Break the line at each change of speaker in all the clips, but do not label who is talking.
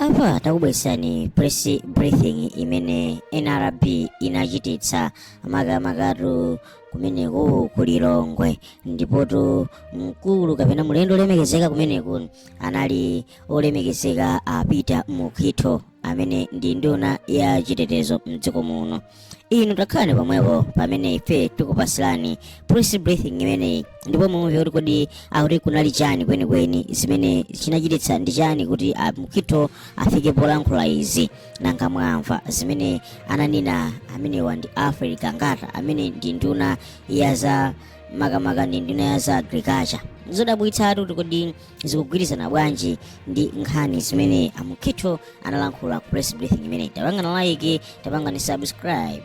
Apa takubwesani press briefing imene NRB inachititsa magatu kumeneko kulilongwe, ndipotu mkulu kapena mulendo olemekezeka kumeneko anali olemekezeka apita Mukhitho amene ndi nduna ya chitetezo mdziko muno. Inu takhani pamwepo pamene ife tikupasilani press briefing imeneyi, ndipo mumve kuti kodi akuti kunali chani kwenikweni zimene chinachititsa ndi chani kuti Mukhitho afike polankhula izi. Nanga mwamva zimene ananena amenewa ndi Africa ngata amene ndi nduna ya za makamaka ndi nduna ya za agriculture. Zodabwitsatu kuti kodi zikugwirizana bwanji ndi nkhani zimene Mukhitho analankhula ku press briefing imeneyi. Tapangana like, tapangani subscribe.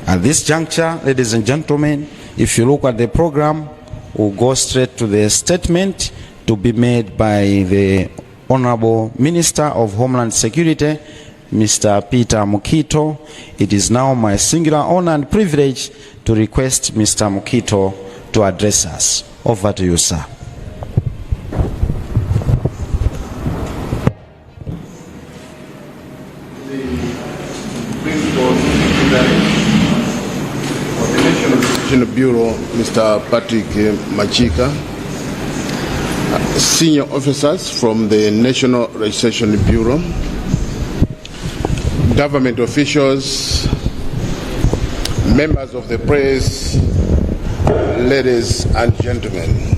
At this juncture, ladies and gentlemen, if you look at the program, we'll go straight to the statement to be made by the Honorable Minister of Homeland Security, Mr. Peter Mukhitho. It is now my singular honor and privilege to request Mr. Mukhitho to address us. Over to you, sir.
Bureau, Mr. Patrick Machika, senior officers from the National Registration Bureau, government officials, members of the press, ladies and gentlemen,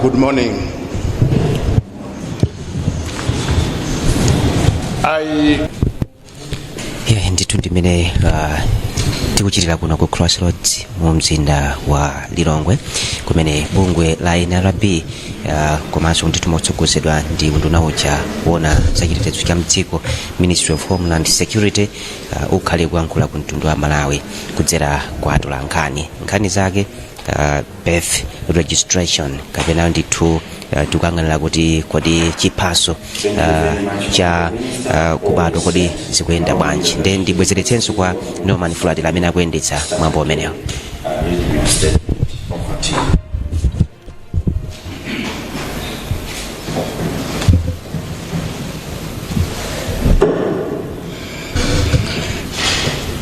good morning.
tikuchitira kuno ku Crossroads mu mzinda wa Lilongwe kumene bungwe la NRB komanso ndi motsogozedwa ndi nduna uja wona zachitetezo cha mdziko Ministry of Homeland Security ukhale kuyankhula ku mtundu wa Malawi kudzera kwa atolankhani nkhani zake birth registration kapena ndithu tukang'anira kuti kodi chiphaso cha kubadwa kodi zikuyenda bwanji. Ndi ndibwezeretsenso kwa Norman Flood amene akuyendetsa mwambo umenewo.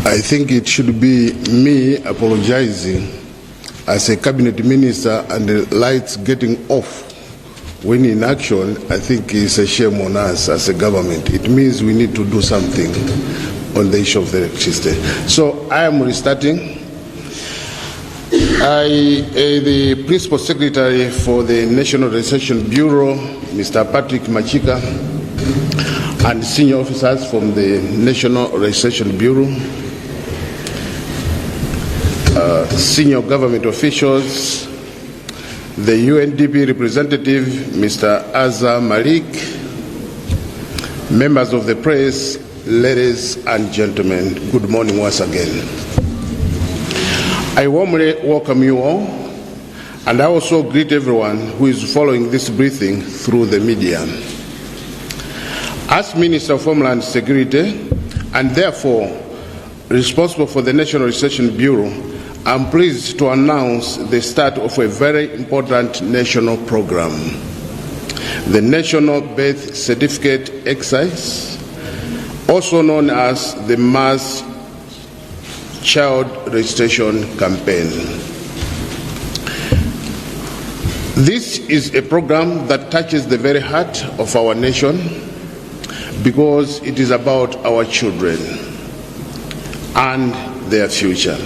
I think it should be me apologizing as a cabinet minister and the lights getting off when in action. I think it's a shame on us as a government. It means we need to do something on the issue of the electricity. So I am restarting. The Principal Secretary for the National Registration Bureau, Mr. Patrick Machika, and senior officers from the National Registration Bureau, senior government officials, the UNDP representative, Mr. Azza Malik, members of the press, ladies and gentlemen, good morning once again. I warmly welcome you all, and I also greet everyone who is following this briefing through the media. As Minister of Homeland Security, and therefore responsible for the National Registration Bureau, I'm pleased to announce the start of a very important national program, the National Birth Certificate Exercise, also known as the Mass Child Registration Campaign. This is a program that touches the very heart of our nation because it is about our children and their future.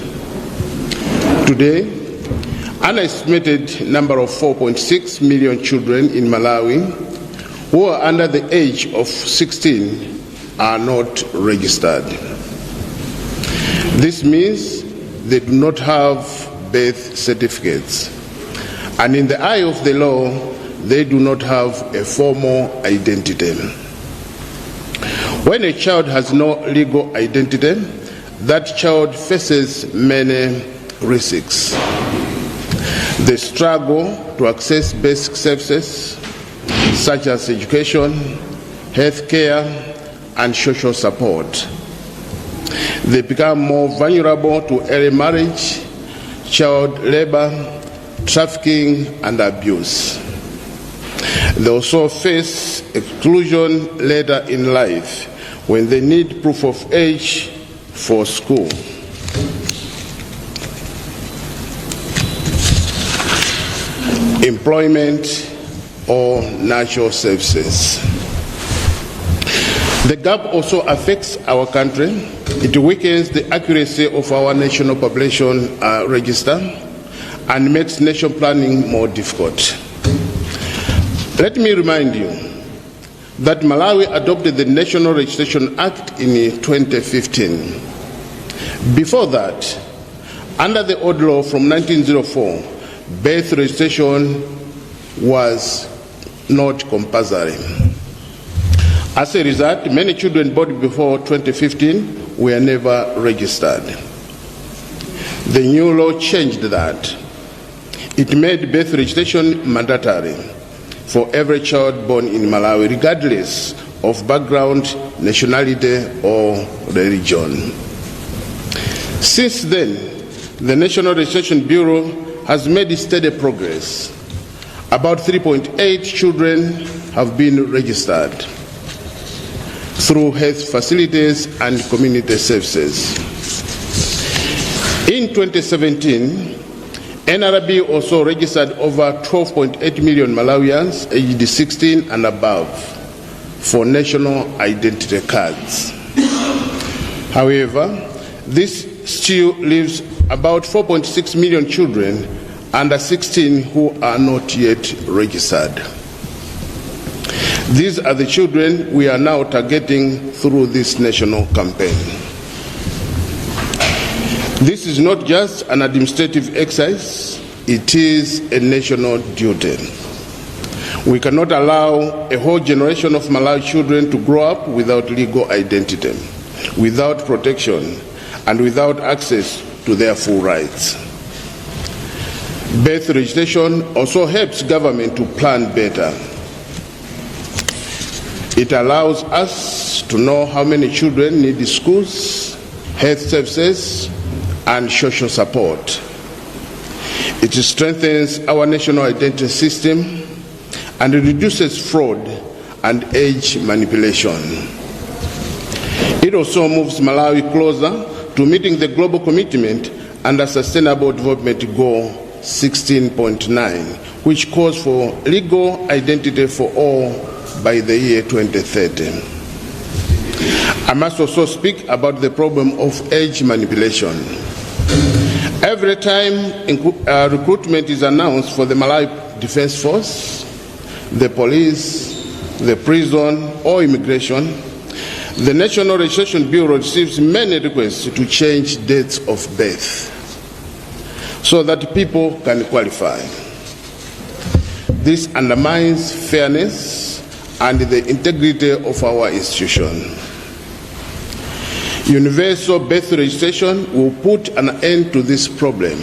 Today, an estimated number of 4.6 million children in Malawi who are under the age of 16 are not registered. This means they do not have birth certificates, and in the eye of the law, they do not have a formal identity. When a child has no legal identity, that child faces many risks. The struggle to access basic services such as education, health care, and social support. They become more vulnerable to early marriage, child labor, trafficking, and abuse. They also face exclusion later in life when they need proof of age for school. Employment or natural services. The gap also affects our country. It weakens the accuracy of our national population register and makes nation planning more difficult. Let me remind you that Malawi adopted the National Registration Act in 2015. Before that, under the old law from 1904, birth registration was not compulsory. As a result, many children born before 2015 were never registered. The new law changed that. It made birth registration mandatory for every child born in Malawi, regardless of background, nationality, or religion. Since then, the National Registration Bureau has made steady progress. About 3.8 children have been registered through health facilities and community services. In 2017, NRB also registered over 12.8 million Malawians aged 16 and above for national identity cards. However, this still leaves about 4.6 million children under 16 who are not yet registered. These are the children we are now targeting through this national campaign. This is not just an administrative exercise, it is a national duty. We cannot allow a whole generation of Malawi children to grow up without legal identity, without protection, and without access to their full rights. Birth registration also helps government to plan better. It allows us to know how many children need schools, health services, and social support. It strengthens our national identity system and reduces fraud and age manipulation. It also moves Malawi closer to meeting the global commitment under Sustainable Development Goal 16.9, which calls for legal identity for all by the year 2030. I must also speak about the problem of age manipulation. Every time recruitment is announced for the Malawi Defense Force, the police, the prison, or immigration, the National Registration Bureau receives many requests to change dates of birth so that people can qualify. This undermines fairness and the integrity of our institution. Universal birth registration will put an end to this problem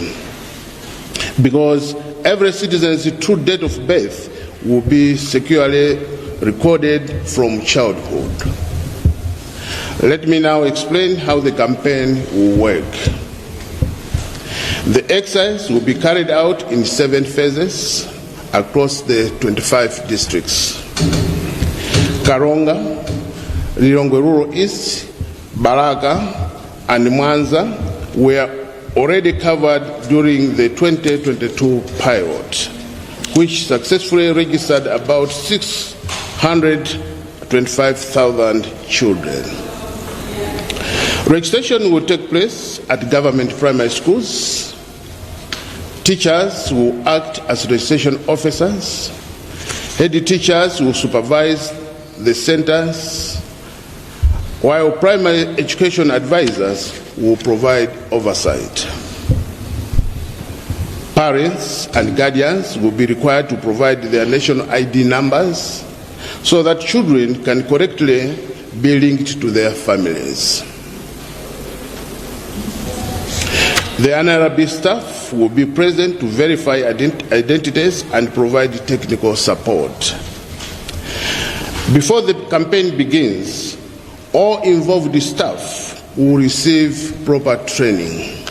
because every citizen's true date of birth will be securely recorded from childhood. Let me now explain how the campaign will work. The exercise will be carried out in 7 phases across the 25 districts. Karonga, Lilongwe Rural East, Baraka, and Mwanza were already covered during the 2022 pilot, which successfully registered about 625,000 children. Registration will take place at government primary schools. Teachers will act as registration officers. Head teachers will supervise the centers, while primary education advisors will provide oversight. Parents and guardians will be required to provide their national ID numbers so that children can correctly be linked to their families. The NRB staff will be present to verify identities and provide technical support. Before the campaign begins, all involved staff will receive proper training.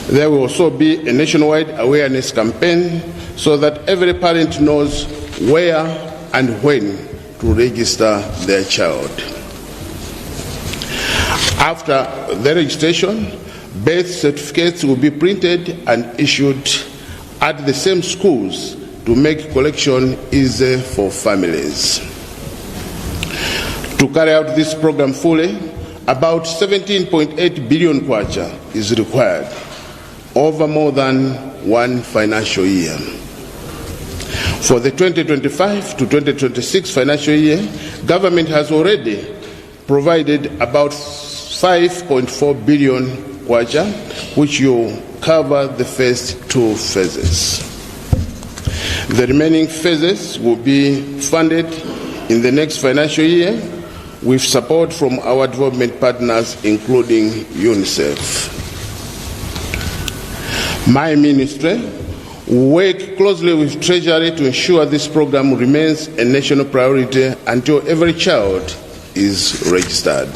There will also be a nationwide awareness campaign so that every parent knows where and when to register their child. After the registration, birth certificates will be printed and issued at the same schools to make collection easy for families. To carry out this program fully, about 17.8 billion kwacha is required over more than one financial year. For the 2025 to 2026 financial year, government has already provided about 5.4 billion kwacha, which will cover the first two phases. The remaining phases will be funded in the next financial year with support from our development partners, including UNICEF. My ministry will work closely with Treasury to ensure this program remains a national priority until every child is registered.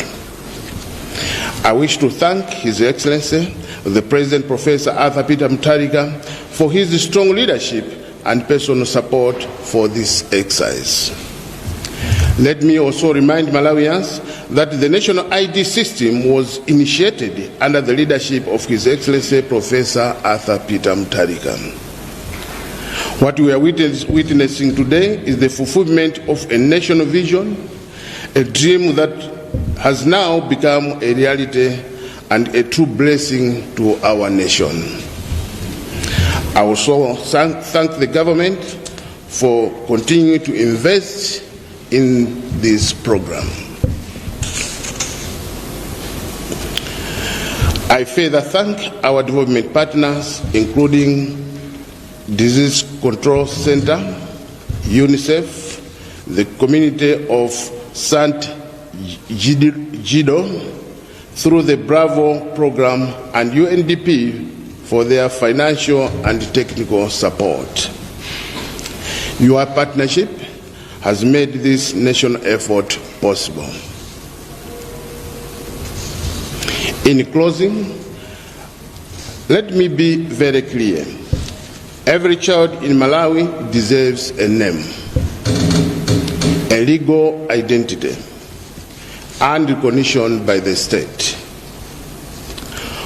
I wish to thank His Excellency, the President Professor Arthur Peter Mutharika, for his strong leadership and personal support for this exercise. Let me also remind Malawians that the national ID system was initiated under the leadership of His Excellency Professor Arthur Peter Mutharika. What we are witnessing today is the fulfillment of a national vision, a dream that has now become a reality and a true blessing to our nation. I also thank the government for continuing to invest in this program. I further thank our development partners, including Disease Control Center, UNICEF, the community of St. Gido, through the Bravo program, and UNDP for their financial and technical support. Your partnership has made this national effort possible. In closing, let me be very clear. Every child in Malawi deserves a name, a legal identity, and recognition by the state.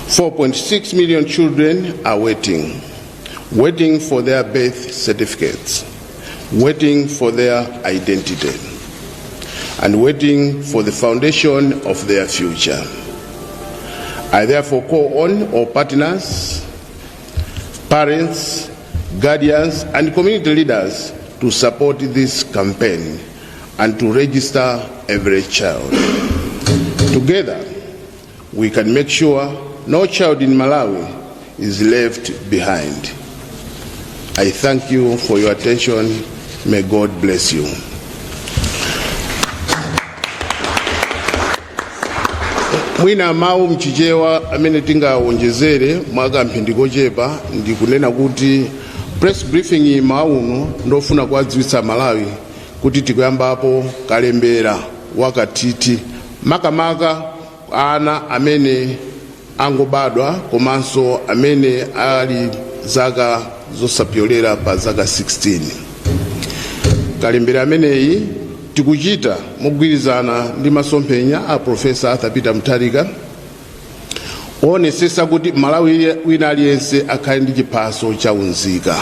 4.6 million children are waiting for their birth certificates, waiting for their identity, and waiting for the foundation of their future. I therefore call on all partners, parents, guardians, and community leaders to support this campaign and to register every child. Together, we can make sure no child in Malawi is left behind. I thank you for your attention. May God bless you. Mwina mawu mchichewa amene tingaonjezere mwaka mphindiko chepa ndi kunena kuti press briefing mauno ndofuna kuwadziwitsa Malawi kuti tikuyambapo kalembera wakatiti makamaka ana amene angobadwa komanso amene ali zaka zosapyolera pa zaka 16. Kalembera ameneyi tikuchita mogwirizana ndi masomphenya a Professor Arthur Peter Mutharika onesesa kuti Malawi wina aliyense akhale ndi chiphaso cha unzika.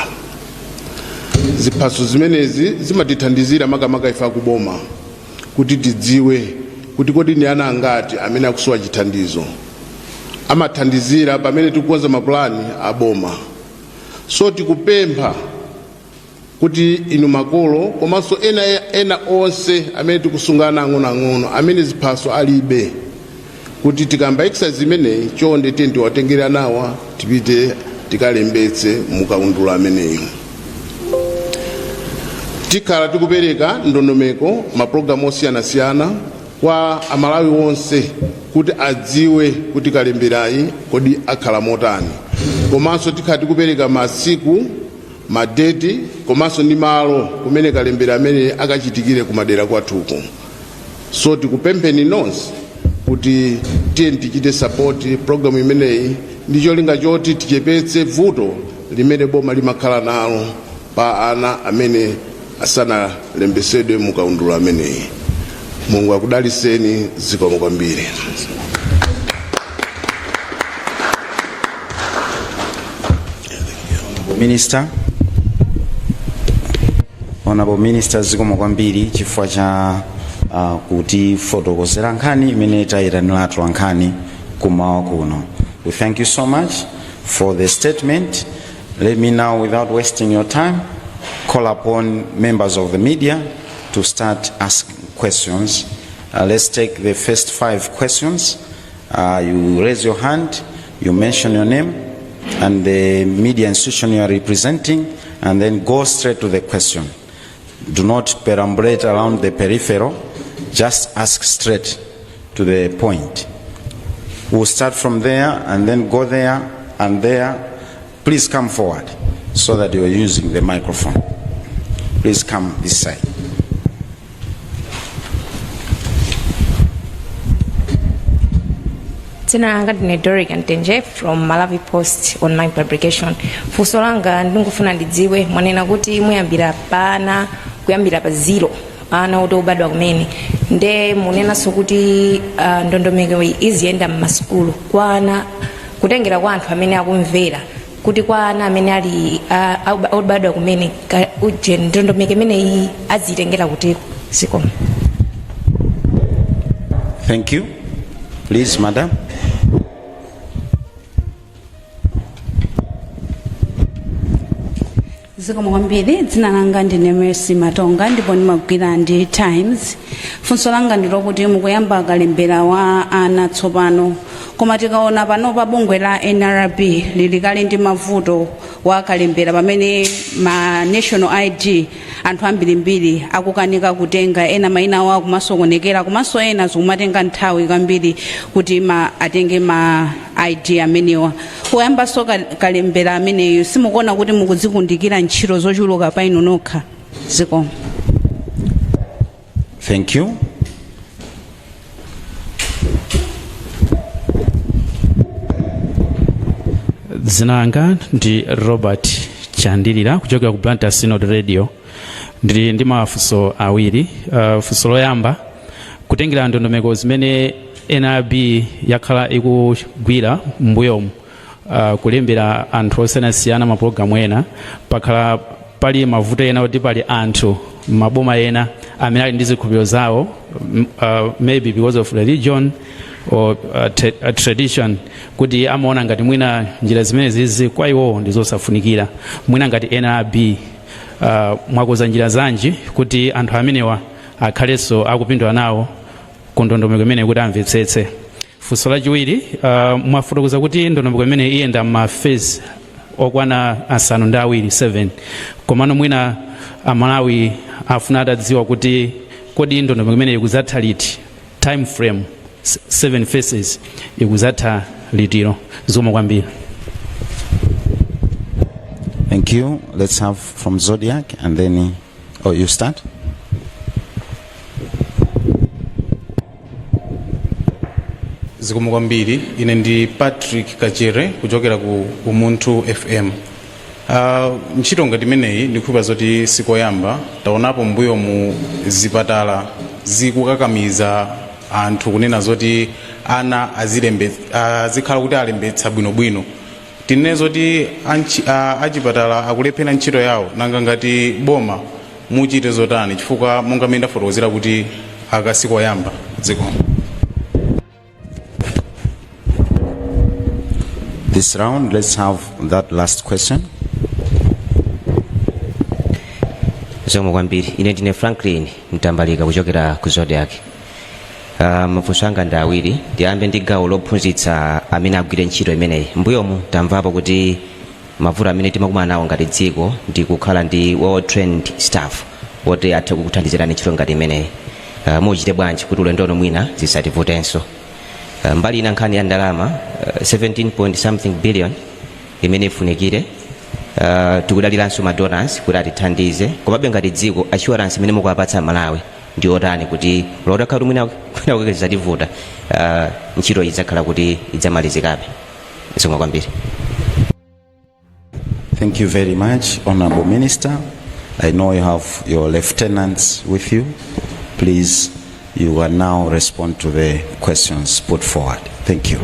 Ziphaso zimenezi zimatithandizira makamaka ife akuboma kuti tidziwe kuti kodi ni ana angati amene akusowa chithandizo. Amathandizira pamene tikukonza mapulani aboma. So tikupempha kuti inu makolo komanso ena onse amene tikusungana ang'onoang'ono amene ziphaso alibe kuti tikamba exercise imeneyi chonde tenti watengera nawa tipite tikalembetse mukaundula ameneyo. Tikhala tikupereka ndondomeko maprogramu osiyanasiyana kwa Amalawi wonse kuti adziwe kuti kalemberayi kodi akhala motani. Komanso tikhala tikupereka masiku, madeti, komanso ndi malo kumene kalembera amene akachitikire kumadera kwathuko. So tikupempheni nonse kuti tichite support programu imeneyi ndi cholinga choti tichepetse vuto limene boma limakhala nalo pa ana amene asanalembesedwe mukaundula ameneyi. Mulungu akudaliseni, zikomo kwambiri.
Minister, Honorable Minister, zikomo kwambiri chifukwa cha kuti fotokozera nkhani imene tayitaniratu nkhani kumawa kuno. We thank you so much for the statement. Let me now, without wasting your time, call upon members of the media to start asking questions. Let's take the first 5 questions. You raise your hand, you mention your name and the media institution you are representing, and then go straight to the question. Do not perambulate around the peripheral, just ask straight to the point. We'll start from there and then go there and there. Please come forward so that you are using the microphone. Please come this side.
Tina langa ndine Doric Ntenje from Malawi Post online publication. Funso langa ndingufuna ndidziwe mwanena kuti muyambira pana kuyambira pa 0 ana otobadwa kumene nde munena so kuti ndondomeko iziyenda m'masukulu kwana kutengera kwa anthu amene akumvera kuti kwa ana amene ali otobadwa kumene uje ndondomeko imene azitengera kuti zikomo.
Thank you. Please, madam.
Zikomo kwambiri, dzina langa ndine Mercy Matonga ndipo ndimagwira ndi Times. Funso langa ndilo kuti mukuyamba kalembera wa ana tsopano koma tikaona pano pa bungwe la NRB lili kale ndi mavuto wa kalembera pamene ma national ID anthu ambirimbiri akukanika kutenga ena maina awo kumasokonekera komanso ena zikumatenga nthawi kwambiri kuti atenge ma ID amenewa. Kuyamba so kalembera ameneyo simukuona kuti mukuzikundikira ntchito zochuluka pa inu nokha. Zikomo.
Thank you.
Dzina langa ndi Robert Chandilira kuchokera ku Blantyre Synod Radio. Ndili ndi mafunso awiri. Funso loyamba kutengera ndondomeko zimene NRB yakhala ikugwira mbuyomu kulembera anthu osiyanasiyana mapulogalamu ena pakhala pali mavuto ena kuti pali anthu maboma ena amene ali ndi zikhulupiriro zawo maybe because of religion or tradition kuti amaona ngati mwina njira zimene zizi kwa iwo ndizosafunikira. Mwina ngati NRB mwakoza njira zanji kuti anthu amenewa akhalenso akupindula nawo ku ndondomeko imene kuti amvetsetse. Funso lachiwiri mwafotokoza kuti ndondomeko imene iyenda mafezi okwana 7 komano mwina amalawi afuna atadziwa kuti kodi ndondomeko imene ikuzatha liti, time frame 7 phases ikuzatha litiro. Zikomo kwambiri.
Thank you. Let's have from Zodiac and then you start.
Zikomo kwambiri. Ine ndi Patrick Kachere kuchokera ku Umuntu FM. Ntchito ngati imeneyi ndikhupa zoti sikoyamba taonapo mbuyo mu zipatala zikukakamiza anthu kunena zoti ana azikhala kuti alembetsa bwinobwino. Tinene zoti achipatala akulephera ntchito yawo nanga ngati boma muchite zotani chifukwa monga menda fotokozera kuti akasikoyamba. Zikomo.
This round, let's have that last question.
Zikomo kwambiri. Ine ndine Franklin Mtambalika kuchokera ku Zodiac. Mafunso anga ndi awiri. Ndiyambe ndi gawo lophunzitsa amene agwire ntchito imeneyi. Mbuyomu tamvapo kuti mavuto amene timakumana nawo ngati dziko ndi kukhala ndi well trained staff woti athe kukuthandizirani ntchito ngati imeneyi. Muchite bwanji kuti ulendo mwina zisativutenso. Mbali ina nkhani ya ndalama 17 point something billion imene ifunikire. Tikudaliranso ma donors kuti atithandize komabe ngati dziko assurance imene mukuwapatsa Malawi ndi otani kuti lodakhala mwina kukezativuta ntchito idzakhala kuti idzamalizikabe. Zikomo kwambiri.
Thank you very much, Honorable Minister. I know you have your lieutenants with you. Please, you will now respond to the questions put forward. Thank you.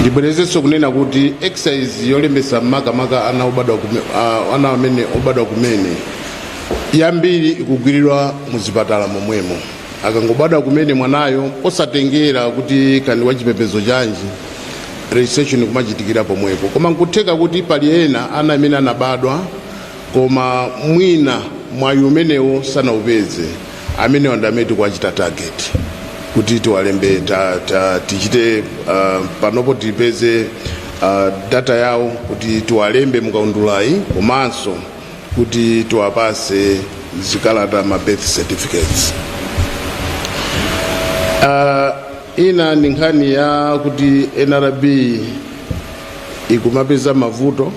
Ndibwerezenso kunena kuti exercise yolembesa makamaka ana amene obadwa kumene yambiri ikugwiridwa muzipatala momwemo. Akangobadwa kumene mwanayo osatengera kuti kandi wachipembedzo chanji registration kumachitikira pomwepo. Koma nkutheka kuti pali ena ana amene anabadwa koma mwina mwayi umenewo sanaupeze amene wandameti kuachita target kuti tiwalembe tichite panopo tipeze data yawo kuti tiwalembe mukaundulayi komanso kuti tiwapase zikalata ma birth certificates. Ina ni nkhani ya kuti NRB ikumapeza mavuto,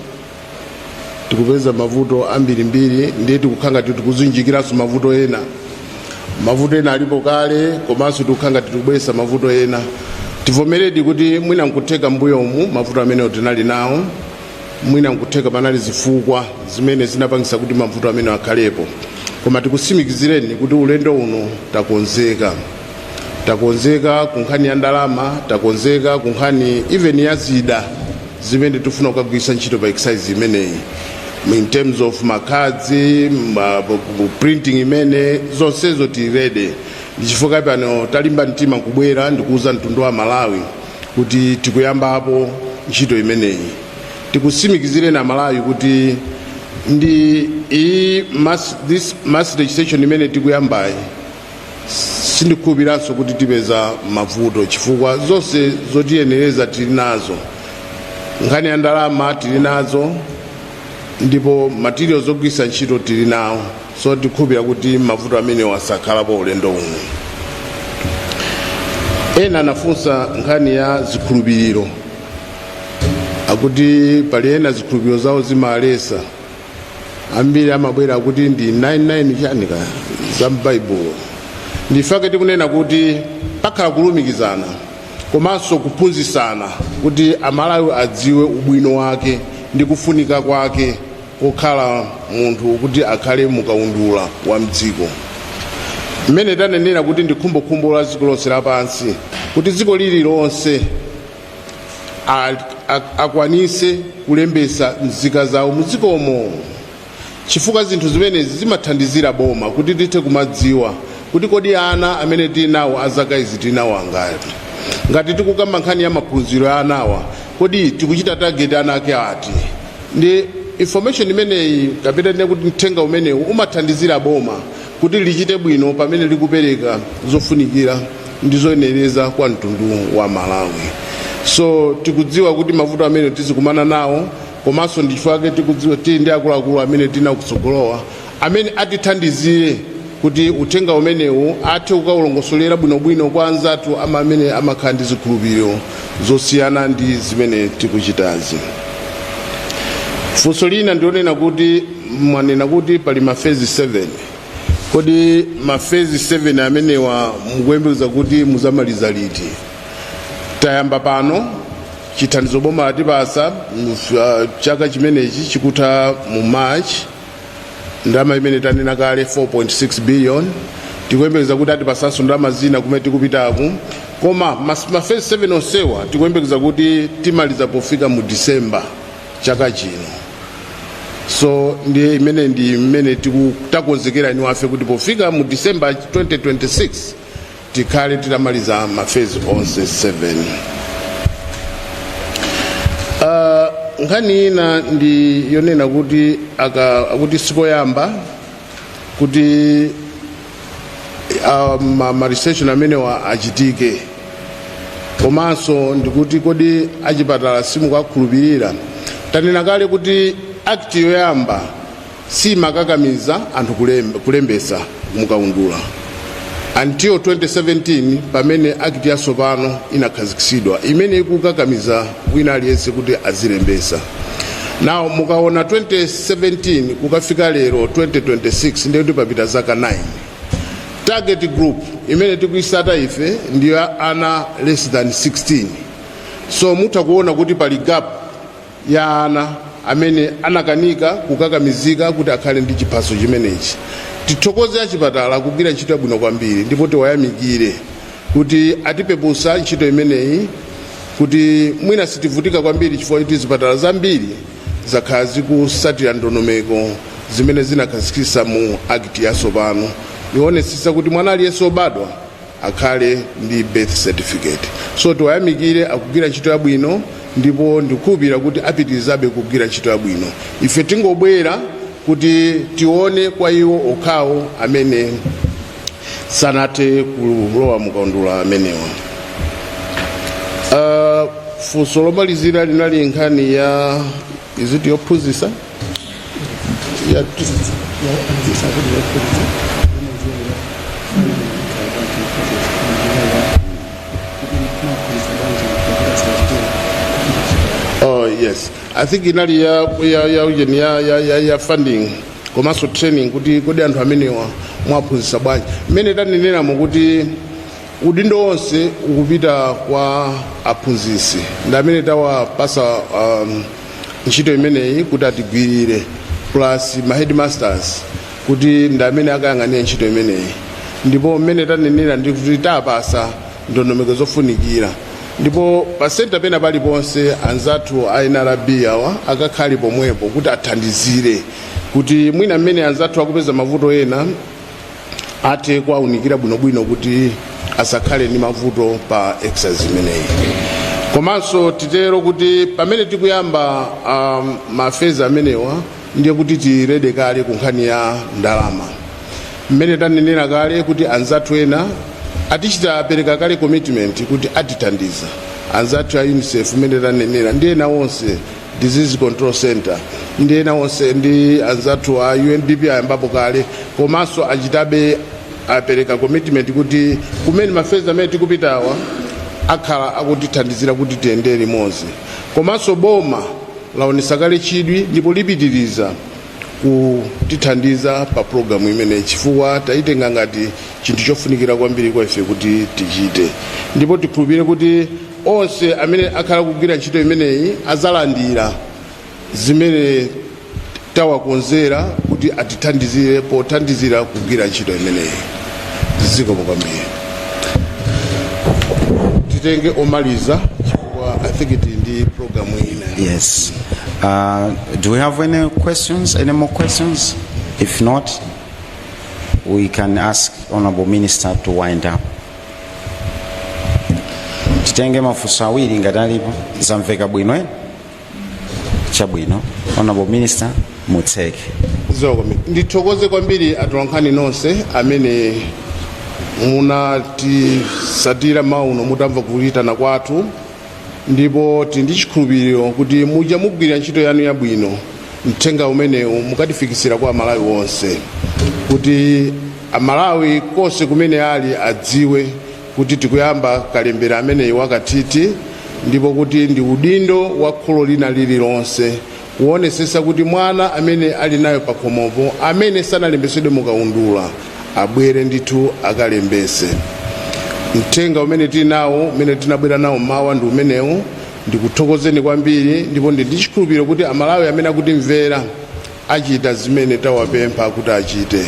tikupeza mavuto ambirimbiri ndiye tikukhanga tikuzunjikiranso mavuto ena. Mavuto ena alipo kale komanso tikukhanga tikubwesa mavuto ena. Tivomeredi kuti mwina nkutheka mbuyo umu mavuto amene tinali nawo, mwina nkutheka panali zifukwa zimene zinapangisa kuti mavuto amene akhalepo. Koma tikusimikizireni kuti ulendo uno takonzeka kunkhani ya ndalama, takonzeka kunkhani even ya zida zimene tifuna kukagwisa ntchito pa exercise imeneyi. In terms of makadzi, printing imene zonsezo tirede. Ndichifukwa pano talimba mtima kubwera ndikuuza mtundu wa Malawi kuti tikuyamba hapo ntchito imeneyi. Tikusimikizire na Malawi kuti ndi this mass registration imene tikuyambayi sindikubiranso kuti tipeza mavuto chifukwa zonse zotiyenereza tili nazo. Nkhani ya ndalama tili nazo ndipo materials zogwisa ntchito tili nawo, so tikubira kuti mavuto amene wasakhalapo ulendo uno. Ena anafunsa nkhani ya zikhulupiriro akuti pali ena zikhulupiriro zawo zimalesa ambiri amabwera kuti ndi 99 chanika za m'Bible. Ndifake tikunena kuti pakhala kulumikizana komanso kuphunzisana kuti Amalawi adziwe ubwino wake ndi kufunika kwake kokhala munthu kuti akhale mukaundula wa mdziko. Mmene tanenera kuti ndi khumbokhumbo la dziko lonse lapansi kuti dziko lililonse akwanise kulembesa nzika zawo muzikomo, chifukwa zinthu zimenezi zimathandizira boma kuti tithe kumadziwa kuti kodi ana amene tili nawo azaka izi tili nawo angati. Ngati tikukamba nkhani ya maphunziro ya anawa kodi tikuchita target ana ake ati. Ndi information imeneyi kapita ndi kuti mthenga umenewu umathandizira boma kuti lichite bwino pamene likupereka zofunikira ndi zoyenereza kwa mtundu wa Malawi. So tikudziwa kuti mavuto amene tizikumana nawo komanso ndichifukwa tikudziwa tili ndi akuluakulu amene tinakutsogolowa amene atithandizire kuti uthenga umenewu athe kukaulongosolera bwinobwino kwa anzathu amene amakhala ndi zikhulupiriro zosiyana ndi zimene tikuchitazi. Funso lina ndionena kuti mwanena kuti pali mafezi 7. Kodi mafezi 7 amenewa mukuyembekeza kuti muzamaliza liti? Tayamba pano chithandizo boma latipasa chaka chimenechi chikutha mu March, ndalama imene tanena kale 4.6 billion. Tikuyembekeza kuti atipasanso ndalama zina kumene tikupitaku, koma mafezi 7 onsewa tikuyembekeza kuti timaliza pofika mu December chaka chino. So ndi imene takonzekera ni wafe kuti pofika mu December 2026 tikhale titamaliza mafezi onse 7. Nkhani ina ndi yonena kuti akuti sikoyamba kuti ma research amene achitike, komanso ndikuti kodi achipatala simukakhulupirira. Tanena kale kuti act yoyamba simakakamiza anthu kulembesa mukaundula until 2017 pamene act yatsopano inakhazikitsidwa imene ikukakamiza wina aliyense kuti azilembesa. Now mukaona 2017 kukafika lero 2026 ndiyo tipapita zaka 9. Target group imene tikuisata ife ndiyo ana less than 16. So mutakuona kuti pali gap ya ana amene anakanika kukakamizika kuti akhale ndi chiphaso chimenechi. Tithokoze achipatala kugwira ntchito yabwino kwambiri ndipo tiwayamikire kuti atipepusa ntchito imeneyi kuti mwina sitivutika kwambiri chifukwa kuti zipatala zambiri zakhala zikusatira ndondomeko zimene zinakhazikitsa mu act yatsopano ionetsesa kuti mwana aliyense obadwa akhale ndi birth certificate. So tiwayamikire akugwira ntchito yabwino ndipo ndikukhulupirira kuti apitirizabe kugwira ntchito yabwino. Ife tingobwera kuti tione kwa iwo okhawo amene sanathe kulowa mukaundula amenewa. Funso lomalizira linali nkhani ya iziti yophunzitsa Oh yes, I think inali ya funding komanso training kuti kodi anthu amenewa mwaphunzitsa bwanji. Mmene taneneramu kuti udindo onse ukupita kwa aphunzitsi ndi amene tawapasa ntchito imeneyi kuti atigwirire plus ma headmasters kuti ndi amene akayang'anira ntchito imeneyi. Ndipo mmene tanenera ndi kuti tapasa ndondomeko zofunikira ndipo pa center pena paliponse anzathu a NRB awa akakhale pomwepo kuti athandizire kuti mwina mmene anzathu akupeza mavuto ena athe kuwaunikira bwinobwino kuti asakhale ndi mavuto pa exercise imeneyi. Komanso titero kuti pamene tikuyamba mafeza amenewa ndiye kuti tirede kale ku nkhani ya ndalama. Mmene tanenera kale kuti anzathu ena atichita apereka kale commitment kuti atithandiza. Anzathu a UNICEF mmene tanenera ndi ena onse disease control center ndi ena onse ndi anzathu a UNDP ayambapo kale komanso achitabe apereka commitment kuti kumene mafeza amene tikupitawa akhala akutithandizira kuti tiyende limodzi. Komanso boma laonesa kale chidwi ndipo lipitiriza kutithandiza pa programu imene chifukwa taitenga ngati chinthu chofunikira kwambiri kwa ife kuti tichite. Ndipo tikhulupirire kuti onse amene akhala kugwira ntchito imeneyi azalandira zimene tawakonzera kuti atithandizire pothandizira kugwira ntchito imeneyi. Zikomo kwambiri. Titenge omaliza chifukwa I think it ndi programu ina.
Yes. Do we have any questions? Any more questions? If not, we can ask Honorable Minister to wind up. Titenge mafunso awiri ngati alipo zamveka bwino chabwino. Honorable Minister mutseke.
Zokomi. Ndithokoze kwambiri atolankhani nonse amene munatisatira mauno mutamva kulitana kwathu ndipo tindi chikhulupiriro kuti muja mugwira ntchito yanu yabwino mthenga umenewu mukatifikisira kwa Malawi wonse kuti Malawi konse kumene ali adziwe kuti tikuyamba kalembera ameneyi wakatiti ndipo kuti ndi udindo wa kholo lina lililonse kuonesesa kuti mwana amene ali nayo pakhomopo amene sanalembesedwe mukaundula abwere ndithu akalembese. Mthenga umene tili nawo umene tinabwera nawo mawa ndi umenewu. Ndikuthokozeni kwambiri ndipo ndi chikhulupiriro kuti Amalawi amene akutimvera achita zimene tawapempha kuti achite.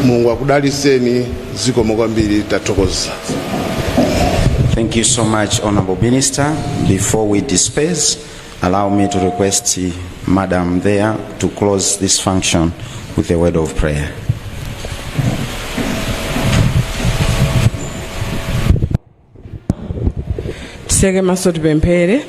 Mulungu akudaliseni. Zikomo kwambiri. Tathokoza.
Thank you so much, Honorable Minister. Before we disperse, allow me to request Madam there to close this function with a word of prayer.
Tiseke maso tipemphere.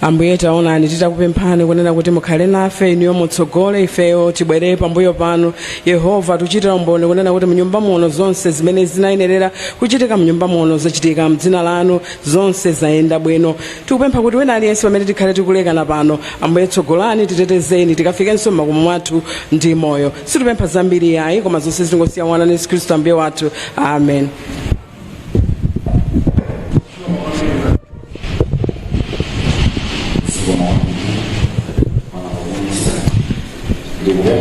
Ambuye taonani titakupemphani kunena kuti mukhale nafe iniyo mutsogole ifeyo tibwere pambuyo panu. Yehova tuchitira umboni kunena kuti mnyumba muno zonse zimene zinayenerera kuchitika mnyumba muno zachitika mdzina lanu zonse zayenda bwino. Tikupempha kuti wena aliyense pamene tikhale tikulekana pano Ambuye tsogolani titetezeni tikafikenso m'makomo mwathu ndi moyo. Situpempha zambiri yayi koma zonse zingosiya mwana Yesu Khristu Ambuye wathu. Amen.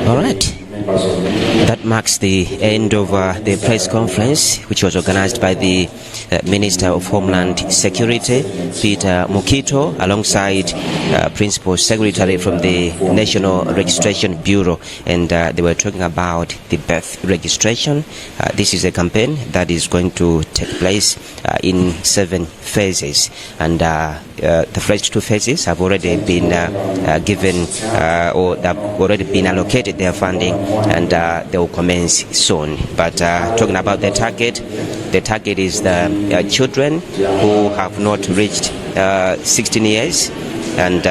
All right. That marks the end of the press conference, which was organized by the Minister of Homeland Security, Peter Mukhitho, alongside Principal Secretary from the National Registration Bureau, and they were talking about the birth registration. This is a campaign that is going to take place in 7 phases, and the first 2 phases have already been given or have already been allocated their funding, and they will commence soon. But talking about the target is the children who have not reached 16 years, and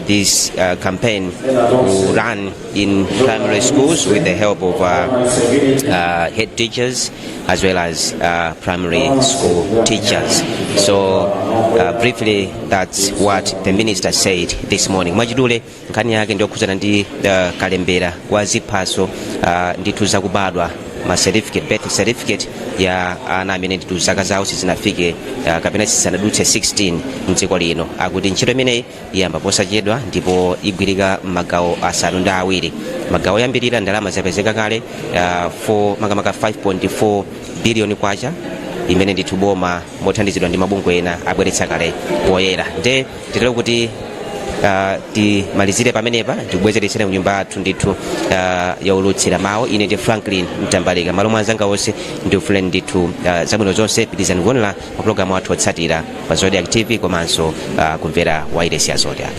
this campaign will run in primary schools with the help of head teachers as well as primary school teachers. So briefly, that's what the minister said this morning. Mwachidule nkhani yake ndio kuzana ndi kalembera kwa ziphaso ndithu zakubadwa ma certificate, birth certificate ya ana amene ndithu zaka zawo sizinafike kapena sisanadutse 16 mdziko lino. Akuti ntchito imeneyi iyamba posachedwa ndipo igwirika m'magawo asanu ndi awiri. Magawo yambirira ndalama zapezeka kale makamaka 5.4 billion kwacha imene ndithu boma mothandizidwa ndi mabungwe ena abweretsa kale poyera. Nde titero kuti timalizire pamenepa tibwezeretsere mnyumba yathu ndithu yaulutsira mawu. Ine ndi Franklin Mtambalika, malo mwanzanga wonse ndi ufuleni ndithu zabwino zonse. Pitizani kuonera mapulogalamu athu otsatira pa Zodiac TV komanso kumvera wailesi ya Zodiac.